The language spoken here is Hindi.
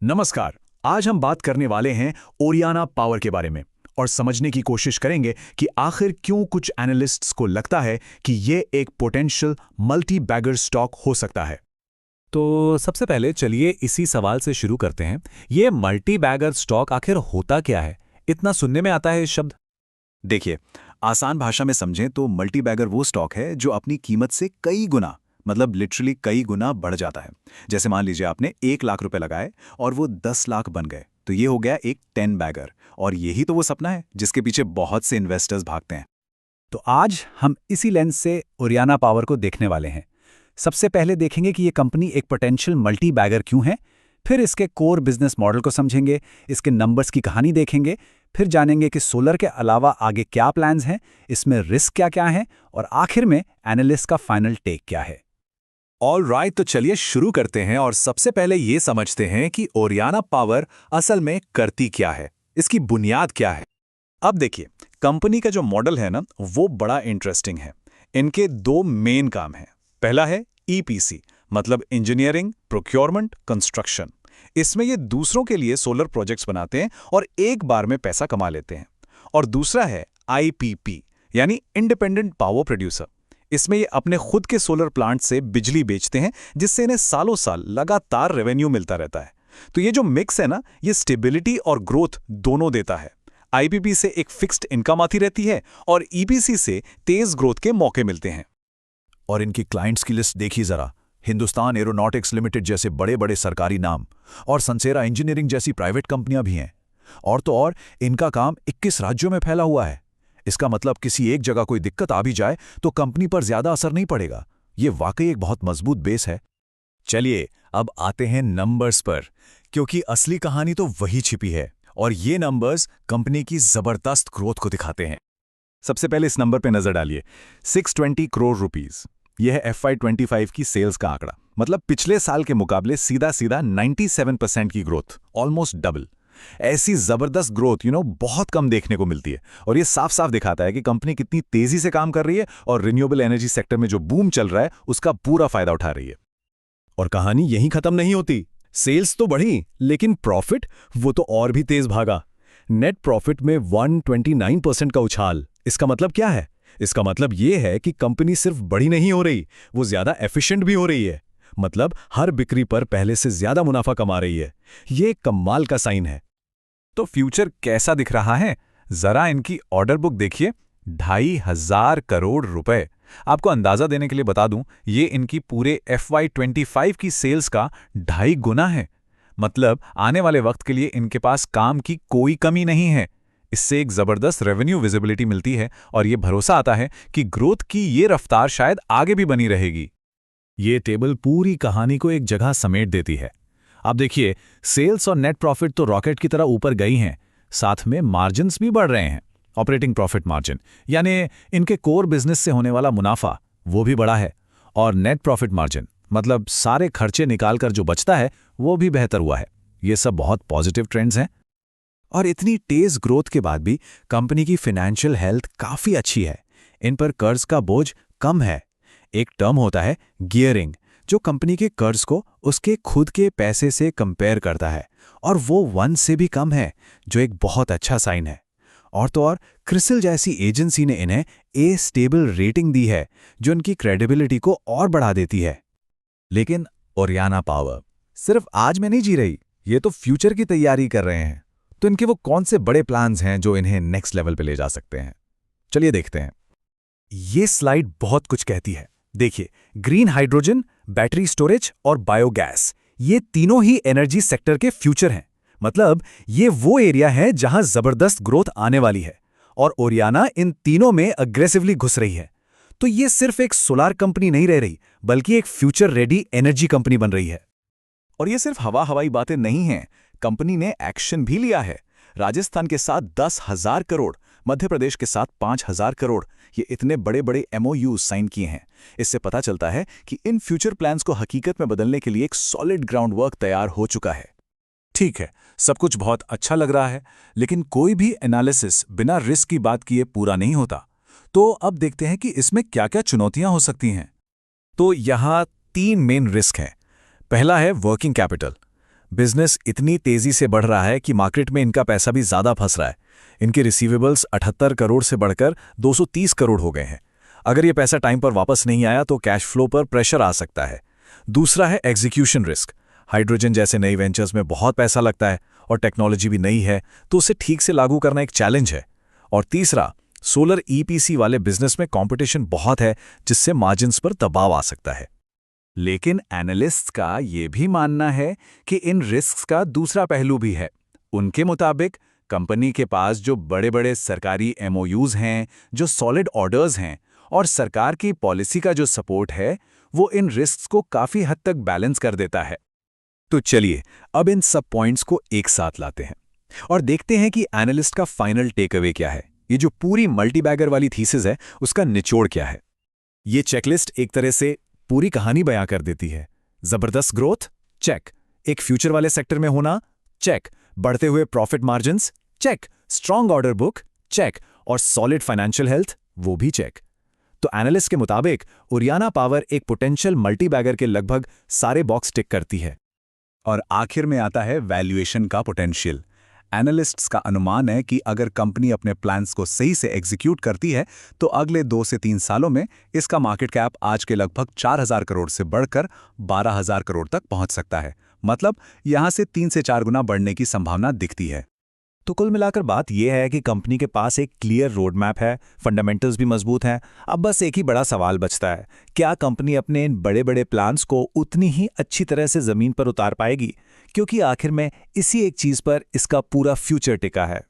नमस्कार। आज हम बात करने वाले हैं ओरियाना पावर के बारे में और समझने की कोशिश करेंगे कि आखिर क्यों कुछ एनालिस्ट्स को लगता है कि ये एक पोटेंशियल मल्टी बैगर स्टॉक हो सकता है। तो सबसे पहले चलिए इसी सवाल से शुरू करते हैं। ये मल्टी बैगर स्टॉक आखिर होता क्या है? इतना सुनने में आता है इस शब्द। देखिए, आसान भाषा में समझें तो मल्टी बैगर वो स्टॉक है जो अपनी कीमत से कई गुना, मतलब लिटरली कई गुना बढ़ जाता है। जैसे मान लीजिए आपने 1 लाख रुपए लगाए और वो 10 लाख बन गए, तो ये हो गया एक 10 बैगर। और यही तो वो सपना है जिसके पीछे बहुत से इन्वेस्टर्स भागते हैं। तो आज हम इसी लेंस से ओरियाना पावर को देखने वाले हैं। सबसे पहले देखेंगे कि ये कंपनी एक पोटेंशियल मल्टी बैगर क्यों है, फिर इसके कोर बिजनेस मॉडल को समझेंगे, इसके नंबर्स की कहानी देखेंगे, फिर जानेंगे कि सोलर के अलावा आगे क्या प्लान्स हैं, इसमें रिस्क क्या क्या है, और आखिर में एनालिस्ट का फाइनल टेक क्या है। ऑलराइट, तो चलिए शुरू करते हैं और सबसे पहले ये समझते हैं कि ओरियाना पावर असल में करती क्या है, इसकी बुनियाद क्या है। अब देखिए, कंपनी का जो मॉडल है ना, वो बड़ा इंटरेस्टिंग है। इनके दो मेन काम हैं। पहला है ईपीसी, मतलब इंजीनियरिंग, प्रोक्योरमेंट, कंस्ट्रक्शन। इसमें ये दूसरों के लिए सोलर प्रोजेक्ट्स बनाते हैं और एक बार में पैसा कमा लेते हैं। और दूसरा है आईपीपी, यानी इंडिपेंडेंट पावर प्रोड्यूसर। इसमें ये अपने खुद के सोलर प्लांट से बिजली बेचते हैं, जिससे इन्हें सालों साल लगातार रेवेन्यू मिलता रहता है। तो ये जो मिक्स है ना, ये स्टेबिलिटी और ग्रोथ दोनों देता है। आईपीपी से एक फिक्स्ड इनकम आती रहती है और ईपीसी से तेज ग्रोथ के मौके मिलते हैं। और इनकी क्लाइंट्स की लिस्ट देखिए जरा। हिंदुस्तान एरोनॉटिक्स लिमिटेड जैसे बड़े बड़े सरकारी नाम और संसेरा इंजीनियरिंग जैसी प्राइवेट कंपनियां भी हैं। और तो और इनका काम 21 राज्यों में फैला हुआ है। इसका मतलब किसी एक जगह कोई दिक्कत आ भी जाए तो कंपनी पर ज्यादा असर नहीं पड़ेगा। ये वाकई एक बहुत मजबूत बेस है। चलिए अब आते हैं नंबर्स पर, क्योंकि असली कहानी तो वही छिपी है और ये नंबर्स कंपनी की जबरदस्त ग्रोथ को दिखाते हैं। सबसे पहले इस नंबर पे नजर डालिए, 620 करोड़ रुपीस। यह है FY25 की सेल्स का आंकड़ा, मतलब पिछले साल के मुकाबले सीधा सीधा 97% की ग्रोथ, ऑलमोस्ट डबल। ऐसी जबरदस्त ग्रोथ बहुत कम देखने को मिलती है और ये साफ साफ दिखाता है कि कंपनी कितनी तेजी से काम कर रही है और रिन्यूएबल एनर्जी सेक्टर में जो बूम चल रहा है उसका पूरा फायदा उठा रही है। और कहानी यहीं खत्म नहीं होती। सेल्स तो बढ़ी, लेकिन प्रॉफिट वो तो और भी तेज भागा। नेट प्रॉफिट में 129% का उछाल। इसका मतलब क्या है? इसका मतलब ये है कि कंपनी सिर्फ बड़ी नहीं हो रही, वो ज्यादा एफिशिएंट भी हो रही है। मतलब हर बिक्री पर पहले से ज्यादा मुनाफा कमा रही है। ये एक कमाल का साइन है। तो फ्यूचर कैसा दिख रहा है? जरा इनकी ऑर्डर बुक देखिए, 2,500 करोड़ रुपए। आपको अंदाजा देने के लिए बता दूं, ये इनकी पूरे FY25 की सेल्स का 2.5 गुना है। मतलब आने वाले वक्त के लिए इनके पास काम की कोई कमी नहीं है। इससे एक जबरदस्त रेवेन्यू विजिबिलिटी मिलती है और ये भरोसा आता है कि ग्रोथ की ये रफ्तार शायद आगे भी बनी रहेगी। ये टेबल पूरी कहानी को एक जगह समेट देती है। आप देखिए, सेल्स और नेट प्रॉफिट तो रॉकेट की तरह ऊपर गई हैं, साथ में मार्जिन्स भी बढ़ रहे हैं। ऑपरेटिंग प्रॉफिट मार्जिन, यानी इनके कोर बिजनेस से होने वाला मुनाफा, वो भी बढ़ा है। और नेट प्रॉफिट मार्जिन, मतलब सारे खर्चे निकालकर जो बचता है, वो भी बेहतर हुआ है। ये सब बहुत पॉजिटिव ट्रेंड्स हैं। और इतनी तेज ग्रोथ के बाद भी कंपनी की फाइनेंशियल हेल्थ काफी अच्छी है। इन पर कर्ज का बोझ कम है। एक टर्म होता है गियरिंग, जो कंपनी के कर्ज को उसके खुद के पैसे से कंपेयर करता है, और वो 1 से भी कम है, जो एक बहुत अच्छा साइन है। और तो और क्रिसिल जैसी एजेंसी ने इन्हें ए स्टेबल रेटिंग दी है, जो इनकी क्रेडिबिलिटी को और बढ़ा देती है। लेकिन ओरियाना पावर सिर्फ आज में नहीं जी रही, ये तो फ्यूचर की तैयारी कर रहे हैं। तो इनके वो कौन से बड़े प्लान्स हैं जो इन्हें नेक्स्ट लेवल पे ले जा सकते हैं? चलिए देखते हैं। ये स्लाइड बहुत कुछ कहती है। देखिए, ग्रीन हाइड्रोजन, बैटरी स्टोरेज और बायोगैस, ये तीनों ही एनर्जी सेक्टर के फ्यूचर हैं। मतलब ये वो एरिया है जहां जबरदस्त ग्रोथ आने वाली है और ओरियाना इन तीनों में अग्रेसिवली घुस रही है। तो ये सिर्फ एक सोलार कंपनी नहीं रह रही, बल्कि एक फ्यूचर रेडी एनर्जी कंपनी बन रही है। और ये सिर्फ हवाई बातें नहीं हैं, कंपनी ने एक्शन भी लिया है। राजस्थान के साथ 10,000 करोड़, मध्य प्रदेश के साथ 5,000 करोड़, ये इतने बड़े बड़े MOU साइन किए हैं। इससे पता चलता है कि इन फ्यूचर प्लान्स को हकीकत में बदलने के लिए एक सॉलिड ग्राउंड वर्क तैयार हो चुका है। ठीक है, सब कुछ बहुत अच्छा लग रहा है, लेकिन कोई भी एनालिसिस बिना रिस्क की बात किए पूरा नहीं होता। तो अब देखते हैं कि इसमें क्या क्या चुनौतियां हो सकती हैं। तो यहाँ 3 मेन रिस्क हैं। पहला है वर्किंग कैपिटल। बिजनेस इतनी तेजी से बढ़ रहा है कि मार्केट में इनका पैसा भी ज्यादा फंस रहा है। इनके रिसीवेबल्स 78 करोड़ से बढ़कर 230 करोड़ हो गए हैं। अगर ये पैसा टाइम पर वापस नहीं आया तो कैश फ्लो पर प्रेशर आ सकता है। दूसरा है एग्जीक्यूशन रिस्क। हाइड्रोजन जैसे नई वेंचर्स में बहुत पैसा लगता है और टेक्नोलॉजी भी नई है, तो उसे ठीक से लागू करना एक चैलेंज है। और तीसरा, सोलर ईपीसी वाले बिजनेस में कंपटीशन बहुत है, जिससे मार्जिन्स पर दबाव आ सकता है। लेकिन एनालिस्ट्स का ये भी मानना है कि इन रिस्क्स का दूसरा पहलू भी है। उनके मुताबिक कंपनी के पास जो बड़े-बड़े सरकारी एमओयूज हैं, जो सॉलिड ऑर्डर्स हैं और सरकार की पॉलिसी का जो सपोर्ट है, वो इन रिस्क्स को काफी हद तक बैलेंस कर देता है। तो चलिए अब इन सब पॉइंट्स को एक साथ लाते हैं और देखते हैं कि एनालिस्ट का फाइनल टेक अवे क्या है। ये जो पूरी मल्टीबैगर वाली थीसिस है, उसका निचोड़ क्या है। ये चेकलिस्ट एक तरह से पूरी कहानी बयां कर देती है। जबरदस्त ग्रोथ, चेक। एक फ्यूचर वाले सेक्टर में होना, चेक। बढ़ते हुए profit margins, check. Strong order book, check. और सॉलिड फाइनेंशियल हेल्थ, वो भी चेक। तो एनालिस्ट के मुताबिक ओरियाना पावर एक पोटेंशियल मल्टीबैगर के लगभग सारे बॉक्स टिक करती है। और आखिर में आता है वैल्यूएशन का पोटेंशियल। एनालिस्ट्स का अनुमान है कि अगर कंपनी अपने प्लान्स को सही से एग्जीक्यूट करती है तो अगले 2 से 3 सालों में इसका मार्केट कैप आज के लगभग 4000 करोड़ से बढ़कर 12000 करोड़ तक पहुंच सकता है। मतलब यहां से 3 से 4 गुना बढ़ने की संभावना दिखती है। तो कुल मिलाकर बात यह है कि कंपनी के पास एक क्लियर रोड मैप है, फंडामेंटल्स भी मजबूत हैं। अब बस एक ही बड़ा सवाल बचता है, क्या कंपनी अपने इन बड़े बड़े प्लान्स को उतनी ही अच्छी तरह से जमीन पर उतार पाएगी? क्योंकि आखिर में इसी एक चीज पर इसका पूरा फ्यूचर टिका है।